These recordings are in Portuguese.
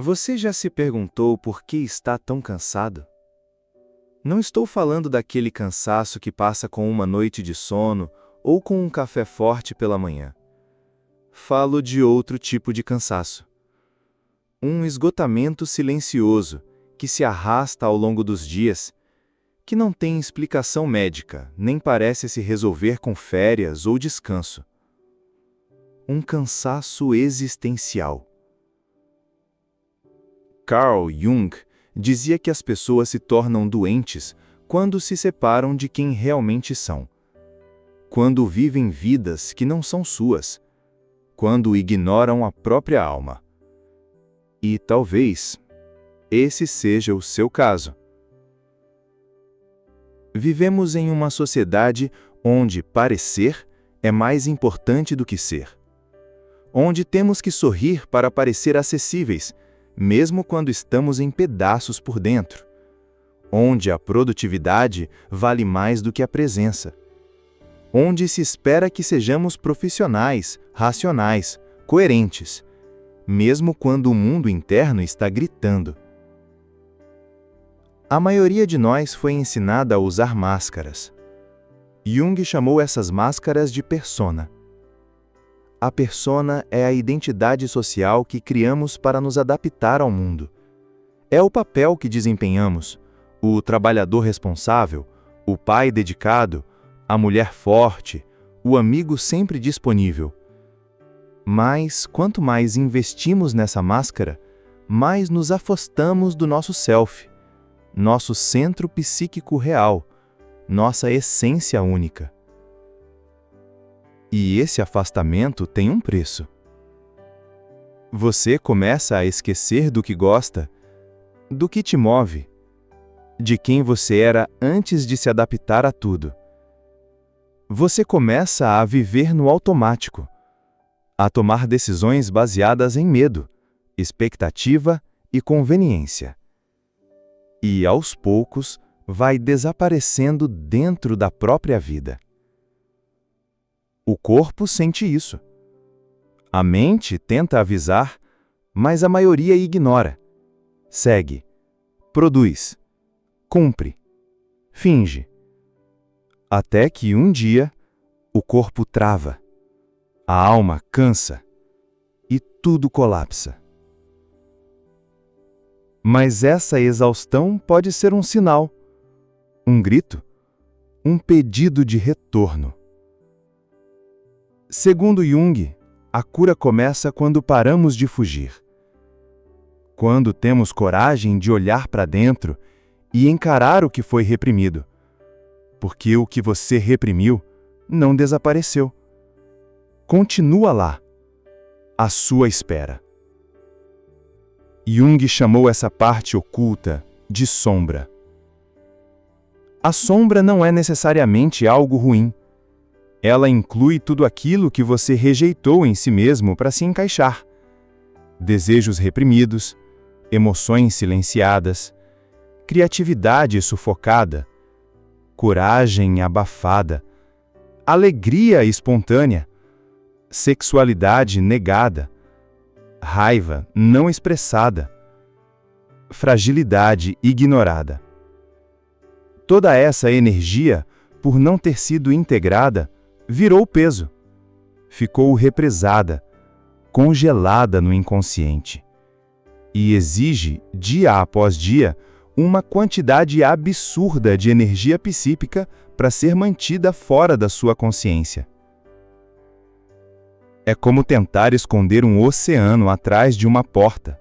Você já se perguntou por que está tão cansado? Não estou falando daquele cansaço que passa com uma noite de sono ou com um café forte pela manhã. Falo de outro tipo de cansaço. Um esgotamento silencioso que se arrasta ao longo dos dias, que não tem explicação médica, nem parece se resolver com férias ou descanso. Um cansaço existencial. Carl Jung dizia que as pessoas se tornam doentes quando se separam de quem realmente são, quando vivem vidas que não são suas, quando ignoram a própria alma. E talvez esse seja o seu caso. Vivemos em uma sociedade onde parecer é mais importante do que ser, onde temos que sorrir para parecer acessíveis, mesmo quando estamos em pedaços por dentro, onde a produtividade vale mais do que a presença, onde se espera que sejamos profissionais, racionais, coerentes, mesmo quando o mundo interno está gritando. A maioria de nós foi ensinada a usar máscaras. Jung chamou essas máscaras de persona. A persona é a identidade social que criamos para nos adaptar ao mundo. É o papel que desempenhamos, o trabalhador responsável, o pai dedicado, a mulher forte, o amigo sempre disponível. Mas, quanto mais investimos nessa máscara, mais nos afastamos do nosso self, nosso centro psíquico real, nossa essência única. E esse afastamento tem um preço. Você começa a esquecer do que gosta, do que te move, de quem você era antes de se adaptar a tudo. Você começa a viver no automático, a tomar decisões baseadas em medo, expectativa e conveniência. E, aos poucos, vai desaparecendo dentro da própria vida. O corpo sente isso. A mente tenta avisar, mas a maioria ignora. Segue, produz, cumpre, finge. Até que um dia, o corpo trava, a alma cansa e tudo colapsa. Mas essa exaustão pode ser um sinal, um grito, um pedido de retorno. Segundo Jung, a cura começa quando paramos de fugir. Quando temos coragem de olhar para dentro e encarar o que foi reprimido. Porque o que você reprimiu não desapareceu. Continua lá, à sua espera. Jung chamou essa parte oculta de sombra. A sombra não é necessariamente algo ruim. Ela inclui tudo aquilo que você rejeitou em si mesmo para se encaixar. Desejos reprimidos, emoções silenciadas, criatividade sufocada, coragem abafada, alegria espontânea, sexualidade negada, raiva não expressada, fragilidade ignorada. Toda essa energia, por não ter sido integrada, virou peso, ficou represada, congelada no inconsciente, e exige, dia após dia, uma quantidade absurda de energia psíquica para ser mantida fora da sua consciência. É como tentar esconder um oceano atrás de uma porta.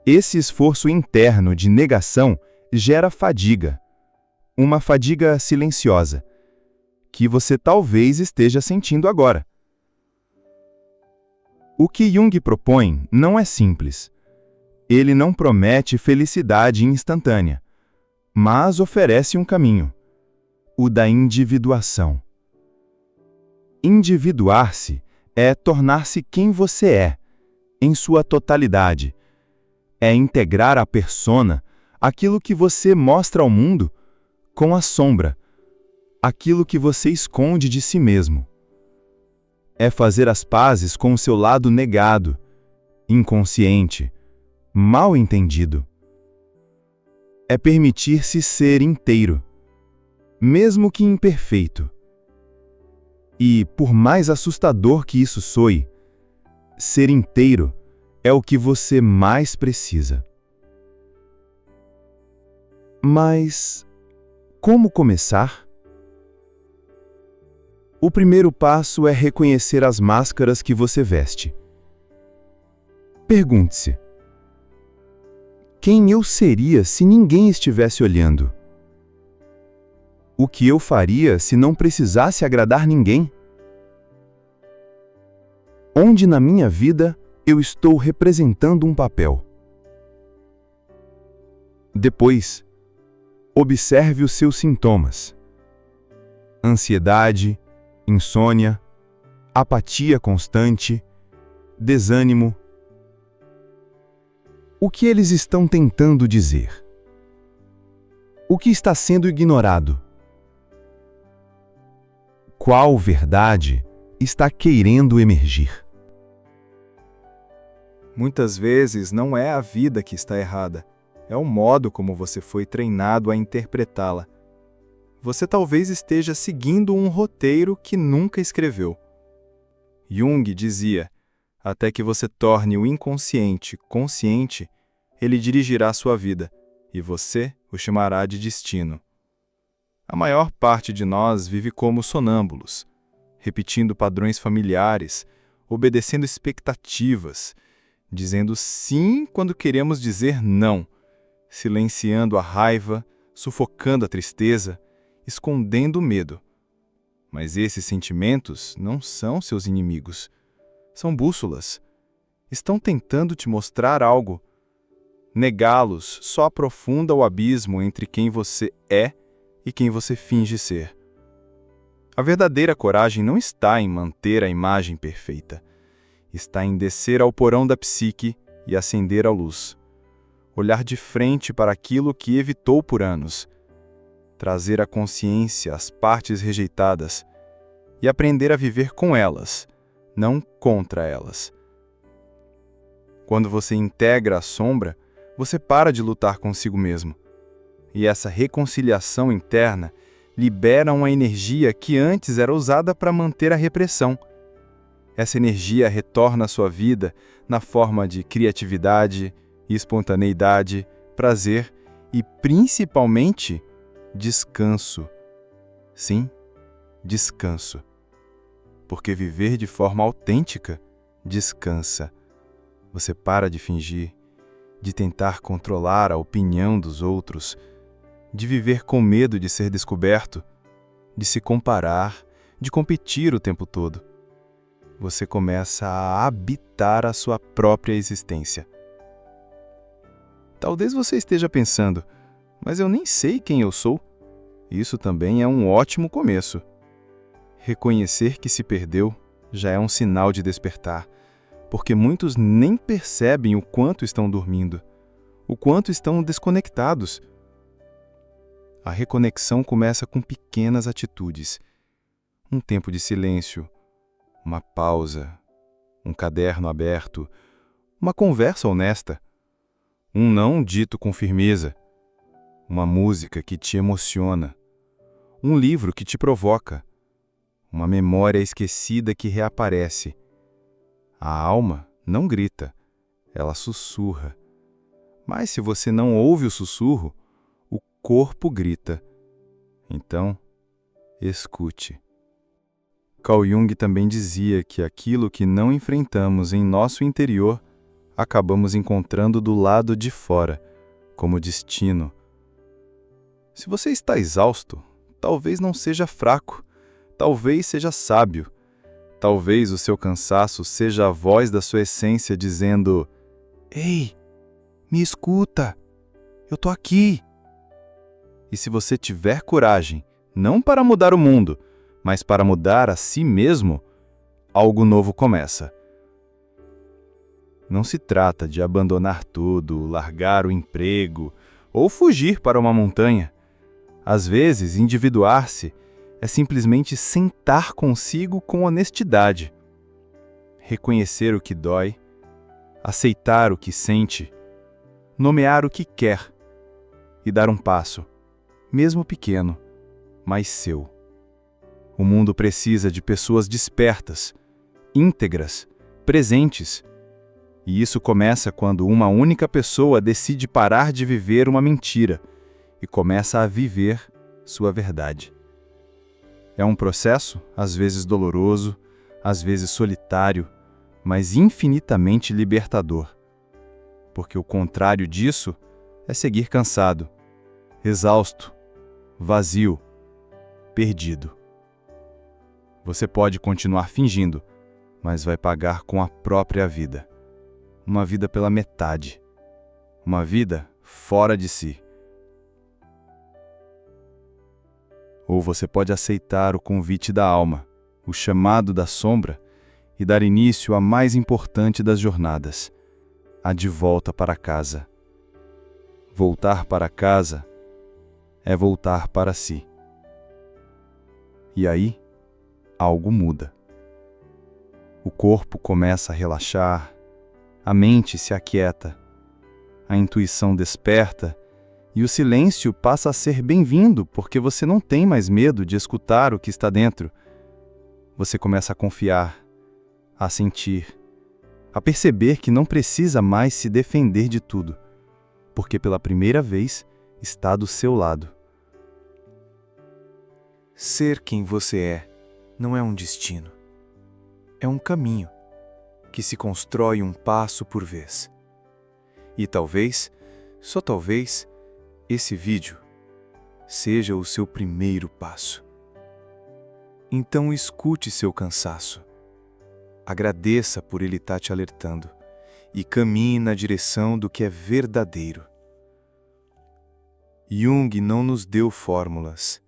Esse esforço interno de negação gera fadiga, uma fadiga silenciosa, que você talvez esteja sentindo agora. O que Jung propõe não é simples. Ele não promete felicidade instantânea, mas oferece um caminho, o da individuação. Individuar-se é tornar-se quem você é, em sua totalidade. É integrar a persona, aquilo que você mostra ao mundo, com a sombra, aquilo que você esconde de si mesmo. É fazer as pazes com o seu lado negado, inconsciente, mal entendido. É permitir-se ser inteiro, mesmo que imperfeito. E, por mais assustador que isso soe, ser inteiro é o que você mais precisa. Mas como começar? O primeiro passo é reconhecer as máscaras que você veste. Pergunte-se: quem eu seria se ninguém estivesse olhando? O que eu faria se não precisasse agradar ninguém? Onde na minha vida eu estou representando um papel? Depois, observe os seus sintomas: ansiedade, insônia, apatia constante, desânimo. O que eles estão tentando dizer? O que está sendo ignorado? Qual verdade está querendo emergir? Muitas vezes não é a vida que está errada, é o modo como você foi treinado a interpretá-la. Você talvez esteja seguindo um roteiro que nunca escreveu. Jung dizia: até que você torne o inconsciente consciente, ele dirigirá sua vida, e você o chamará de destino. A maior parte de nós vive como sonâmbulos, repetindo padrões familiares, obedecendo expectativas, dizendo sim quando queremos dizer não, silenciando a raiva, sufocando a tristeza, escondendo o medo. Mas esses sentimentos não são seus inimigos. São bússolas. Estão tentando te mostrar algo. Negá-los só aprofunda o abismo entre quem você é e quem você finge ser. A verdadeira coragem não está em manter a imagem perfeita. Está em descer ao porão da psique e acender a luz. Olhar de frente para aquilo que evitou por anos. Trazer à consciência as partes rejeitadas e aprender a viver com elas, não contra elas. Quando você integra a sombra, você para de lutar consigo mesmo. E essa reconciliação interna libera uma energia que antes era usada para manter a repressão. Essa energia retorna à sua vida na forma de criatividade, espontaneidade, prazer e, principalmente, descanso. Sim, descanso. Porque viver de forma autêntica descansa. Você para de fingir, de tentar controlar a opinião dos outros, de viver com medo de ser descoberto, de se comparar, de competir o tempo todo. Você começa a habitar a sua própria existência. Talvez você esteja pensando: mas eu nem sei quem eu sou. Isso também é um ótimo começo. Reconhecer que se perdeu já é um sinal de despertar, porque muitos nem percebem o quanto estão dormindo, o quanto estão desconectados. A reconexão começa com pequenas atitudes. Um tempo de silêncio, uma pausa, um caderno aberto, uma conversa honesta, um não dito com firmeza, uma música que te emociona, um livro que te provoca, uma memória esquecida que reaparece. A alma não grita, ela sussurra. Mas se você não ouve o sussurro, o corpo grita. Então, escute. Carl Jung também dizia que aquilo que não enfrentamos em nosso interior, acabamos encontrando do lado de fora, como destino. Se você está exausto, talvez não seja fraco, talvez seja sábio. Talvez o seu cansaço seja a voz da sua essência dizendo: ei, me escuta, eu tô aqui. E se você tiver coragem, não para mudar o mundo, mas para mudar a si mesmo, algo novo começa. Não se trata de abandonar tudo, largar o emprego ou fugir para uma montanha. Às vezes, individuar-se é simplesmente sentar consigo com honestidade, reconhecer o que dói, aceitar o que sente nomear o que quer e dar um passo, mesmo pequeno, mas seu. O mundo precisa de pessoas despertas, íntegras, presentes. E isso começa quando uma única pessoa decide parar de viver uma mentira e começa a viver sua verdade. É um processo, às vezes doloroso, às vezes solitário, mas infinitamente libertador. Porque o contrário disso é seguir cansado, exausto, vazio, perdido. Você pode continuar fingindo, mas vai pagar com a própria vida. Uma vida pela metade. Uma vida fora de si. Ou você pode aceitar o convite da alma, o chamado da sombra, e dar início à mais importante das jornadas, a de volta para casa. Voltar para casa é voltar para si. E aí, algo muda. O corpo começa a relaxar, a mente se aquieta, a intuição desperta e o silêncio passa a ser bem-vindo porque você não tem mais medo de escutar o que está dentro. Você começa a confiar, a sentir, a perceber que não precisa mais se defender de tudo, porque pela primeira vez está do seu lado. Ser quem você é não é um destino. É um caminho que se constrói um passo por vez. E talvez, só talvez, esse vídeo seja o seu primeiro passo. Então escute seu cansaço. Agradeça por ele estar te alertando e caminhe na direção do que é verdadeiro. Jung não nos deu fórmulas,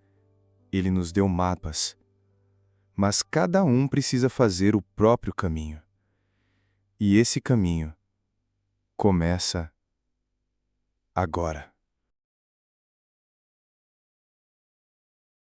ele nos deu mapas. Mas cada um precisa fazer o próprio caminho. E esse caminho começa agora.